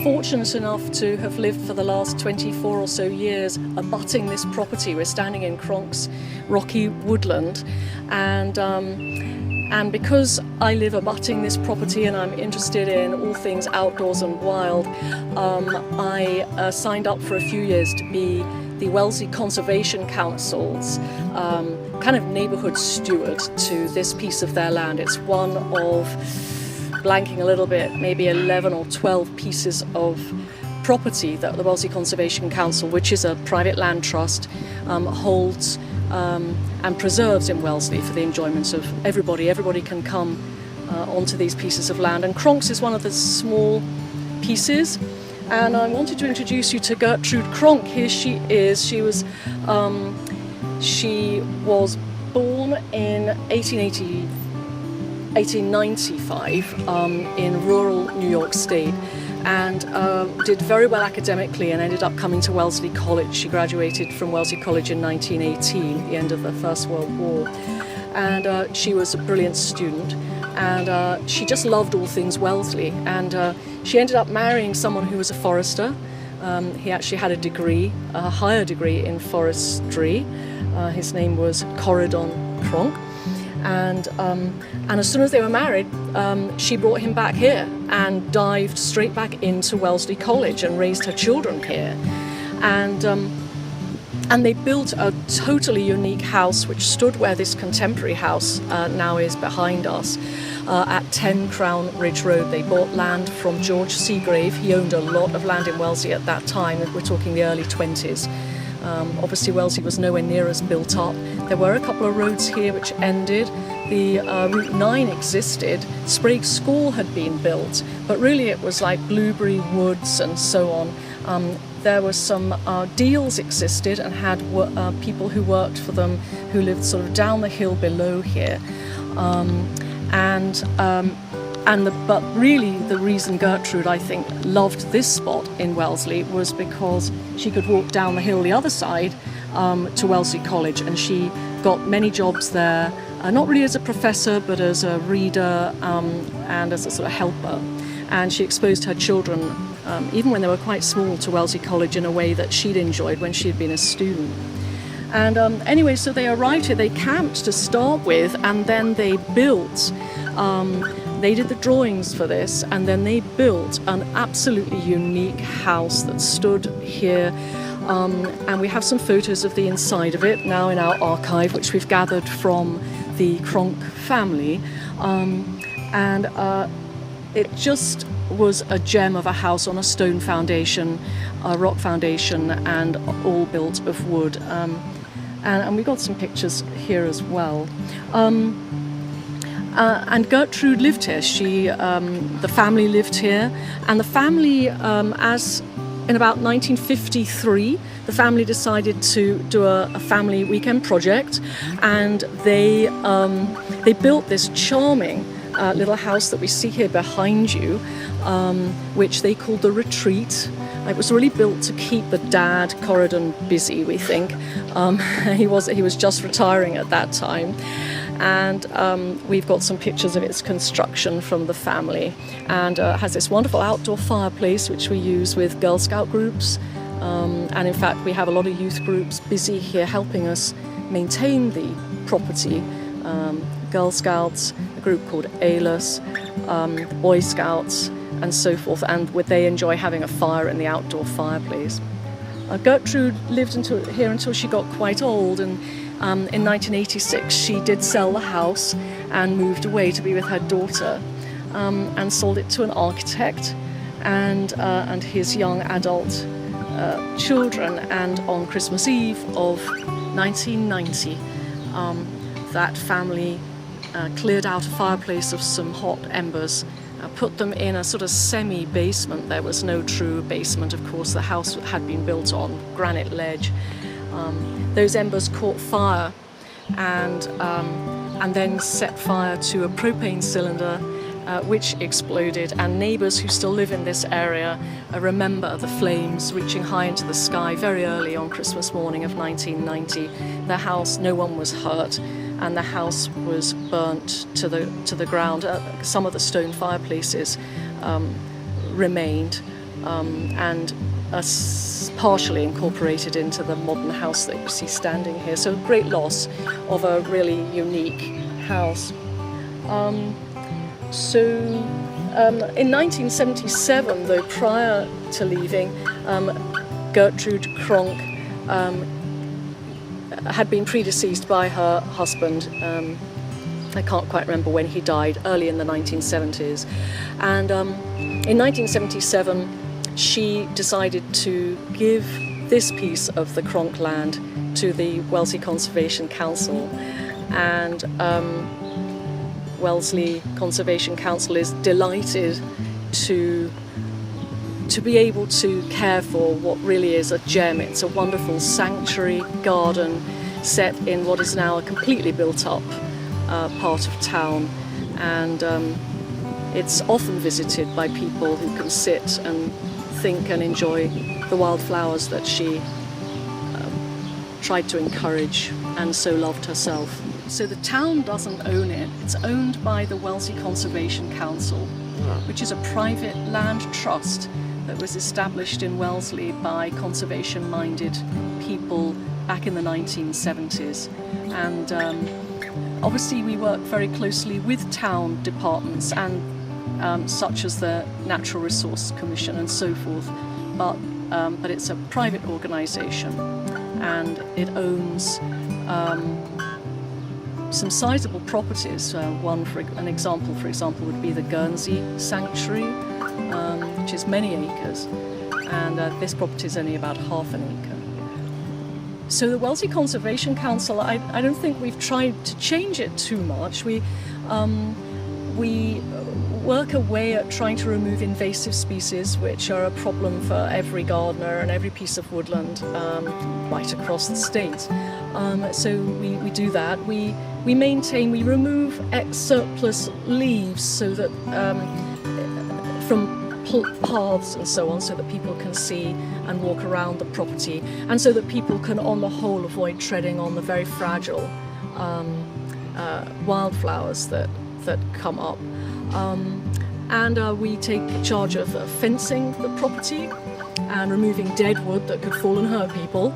fortunate enough to have lived for the last 24 or so years abutting this property. We're standing in Cronk's rocky woodland, and because I live abutting this property and I'm interested in all things outdoors and wild, I signed up for a few years to be the Wellesley Conservation Council's kind of neighbourhood steward to this piece of their land. It's one of, blanking a little bit, maybe 11 or 12 pieces of property that the Wellesley Conservation Council, which is a private land trust, holds and preserves in Wellesley for the enjoyment of everybody. Everybody can come onto these pieces of land, and Cronk's is one of the small pieces. And I wanted to introduce you to Gertrude Cronk. Here she is. She was born in 1895 in rural New York State, and did very well academically and ended up coming to Wellesley College. She graduated from Wellesley College in 1918, the end of the First World War. And she was a brilliant student, and she just loved all things Wellesley. And she ended up marrying someone who was a forester. He actually had a degree, a higher degree in forestry. His name was Corridon Cronk. And as soon as they were married, she brought him back here and dived straight back into Wellesley College and raised her children here. And they built a totally unique house which stood where this contemporary house now is behind us, at 10 Crown Ridge Road. They bought land from George Seagrave. He owned a lot of land in Wellesley at that time. We're talking the early 20s. Obviously Wellesley was nowhere near as built up. There were a couple of roads here which ended. The Route 9 existed. Sprague School had been built, but really it was like Blueberry Woods and so on. There were some deals existed and had people who worked for them who lived sort of down the hill below here. But really the reason Gertrude, I think, loved this spot in Wellesley was because she could walk down the hill the other side to Wellesley College, and she got many jobs there, not really as a professor but as a reader and as a sort of helper. And she exposed her children, even when they were quite small, to Wellesley College in a way that she'd enjoyed when she'd been a student. And anyway, so they arrived here, they camped to start with, and then they built, they did the drawings for this, and then they built an absolutely unique house that stood here. And we have some photos of the inside of it now in our archive, which we've gathered from the Cronk family. It just was a gem of a house on a stone foundation, a rock foundation, and all built of wood. And we got some pictures here as well. And Gertrude lived here. The family lived here, and the family, as in about 1953, the family decided to do a family weekend project, and they built this charming little house that we see here behind you, which they called the Retreat. It was really built to keep the dad, Corridon, busy, we think. He was just retiring at that time. And we've got some pictures of its construction from the family, and has this wonderful outdoor fireplace which we use with Girl Scout groups, and in fact we have a lot of youth groups busy here helping us maintain the property. Girl Scouts, a group called ALUS, Boy Scouts and so forth, and they enjoy having a fire in the outdoor fireplace. Gertrude lived here until she got quite old, and in 1986 she did sell the house and moved away to be with her daughter, and sold it to an architect and his young adult children. And on Christmas Eve of 1990, that family cleared out a fireplace of some hot embers, put them in a sort of semi-basement. There was no true basement, of course. The house had been built on granite ledge. Those embers caught fire and then set fire to a propane cylinder, which exploded. And neighbours who still live in this area remember the flames reaching high into the sky very early on Christmas morning of 1990. The house, no one was hurt, and the house was burnt to the ground. Some of the stone fireplaces remained, and partially incorporated into the modern house that you see standing here. So a great loss of a really unique house. In 1977, though, prior to leaving, Gertrude Cronk had been predeceased by her husband. I can't quite remember when he died, early in the 1970s. And in 1977, she decided to give this piece of the Cronk land to the Wellesley Conservation Council. And Wellesley Conservation Council is delighted to be able to care for what really is a gem. It's a wonderful sanctuary garden set in what is now a completely built up part of town, and it's often visited by people who can sit and think and enjoy the wildflowers that she tried to encourage and so loved herself. So the town doesn't own it. It's owned by the Wellesley Conservation Council, which is a private land trust that was established in Wellesley by conservation-minded people back in the 1970s. And obviously we work very closely with town departments and such as the Natural Resource Commission and so forth, but it's a private organisation, and it owns some sizable properties. An example, for example, would be the Guernsey Sanctuary, which is many acres, and this property is only about half an acre. So the Wellesley Conservation Council, I don't think we've tried to change it too much. We work away at trying to remove invasive species, which are a problem for every gardener and every piece of woodland right across the state. So we do that. We remove surplus leaves so that from paths and so on, so that people can see and walk around the property, and so that people can, on the whole, avoid treading on the very fragile wildflowers that come up. And we take charge of fencing the property and removing dead wood that could fall and hurt people.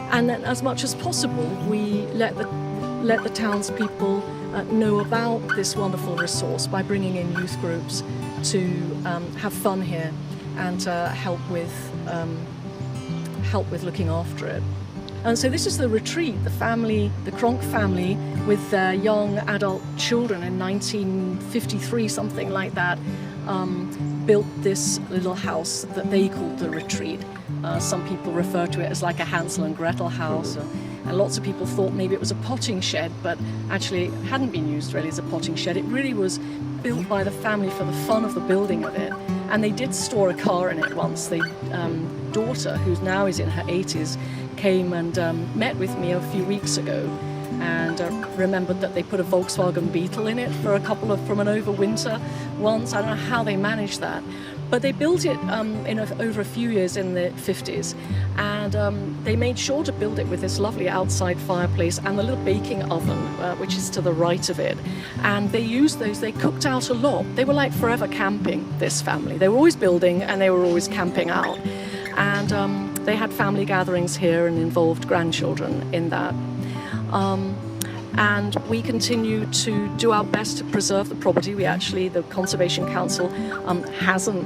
And then, as much as possible, we let the townspeople know about this wonderful resource by bringing in youth groups to have fun here and to help with looking after it. And so this is the retreat. The Cronk family, with their young adult children in 1953, something like that, built this little house that they called the retreat. Some people refer to it as like a Hansel and Gretel house, and lots of people thought maybe it was a potting shed, but actually it hadn't been used really as a potting shed. It really was built by the family for the fun of the building of it, and they did store a car in it once. The daughter, who now is in her 80s, came and met with me a few weeks ago, and remembered that they put a Volkswagen Beetle in it from an overwinter once. I don't know how they managed that, but they built it over a few years in the 50s, and they made sure to build it with this lovely outside fireplace and the little baking oven, which is to the right of it. And they used those, they cooked out a lot. They were like forever camping, this family. They were always building and they were always camping out. And they had family gatherings here and involved grandchildren in that. And we continue to do our best to preserve the property. The Conservation Council hasn't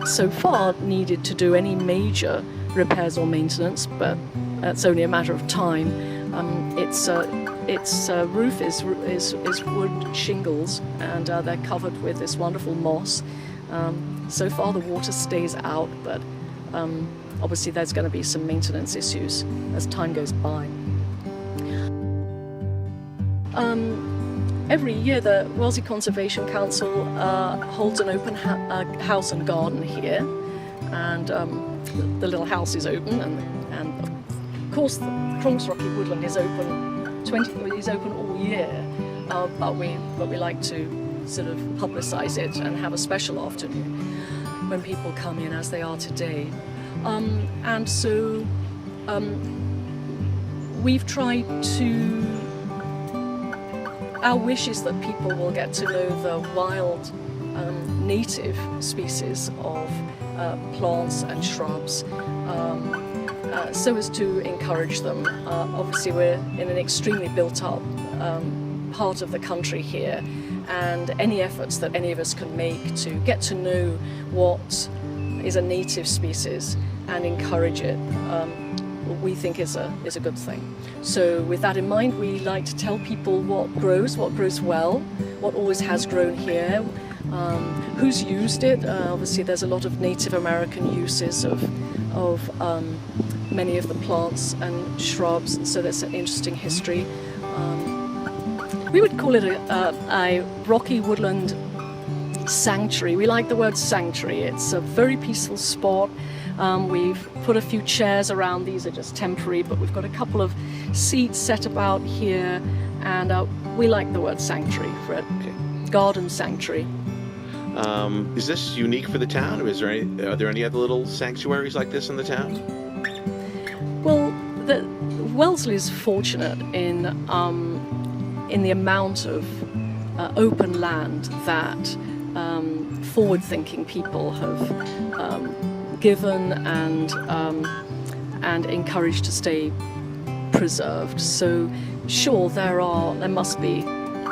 so far needed to do any major repairs or maintenance, but it's only a matter of time. Its roof is wood shingles, and they're covered with this wonderful moss. So far the water stays out, but obviously there's going to be some maintenance issues as time goes by. Every year the Wellesley Conservation Council holds an open house and garden here, and the little house is open, and of course the Cronk's Rocky Woodland is open all year, but we like to sort of publicise it and have a special afternoon when people come in, as they are today. And so we've tried to. Our wish is that people will get to know the wild native species of plants and shrubs, so as to encourage them. Obviously we're in an extremely built up part of the country here, and any efforts that any of us can make to get to know what is a native species and encourage it, we think is a good thing. So with that in mind, we like to tell people what grows well, what always has grown here, who's used it. Obviously there's a lot of Native American uses of many of the plants and shrubs, and so there's an interesting history. We would call it a rocky woodland sanctuary. We like the word sanctuary. It's a very peaceful spot. We've put a few chairs around. These are just temporary, but we've got a couple of seats set about here, and we like the word sanctuary for it. Garden sanctuary. Is this unique for the town, or are there any other little sanctuaries like this in the town? Well, Wellesley is fortunate in the amount of open land that forward-thinking people have given and encouraged to stay preserved. So sure, there must be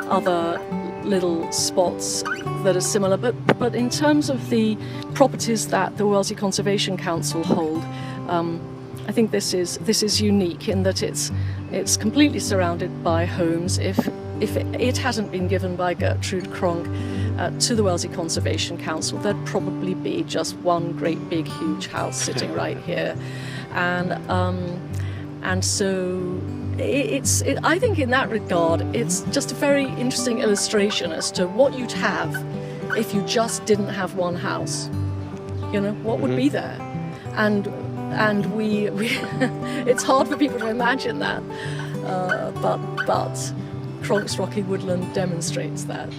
other little spots that are similar, but in terms of the properties that the Wellesley Conservation Council hold, I think this is unique in that it's completely surrounded by homes. If it hadn't been given by Gertrude Cronk to the Wellesley Conservation Council, there'd probably be just one great big huge house sitting right here, and so I think in that regard it's just a very interesting illustration as to what you'd have if you just didn't have one house. You know, what would be there, and we it's hard for people to imagine that, but Cronk's Rocky Woodland demonstrates that.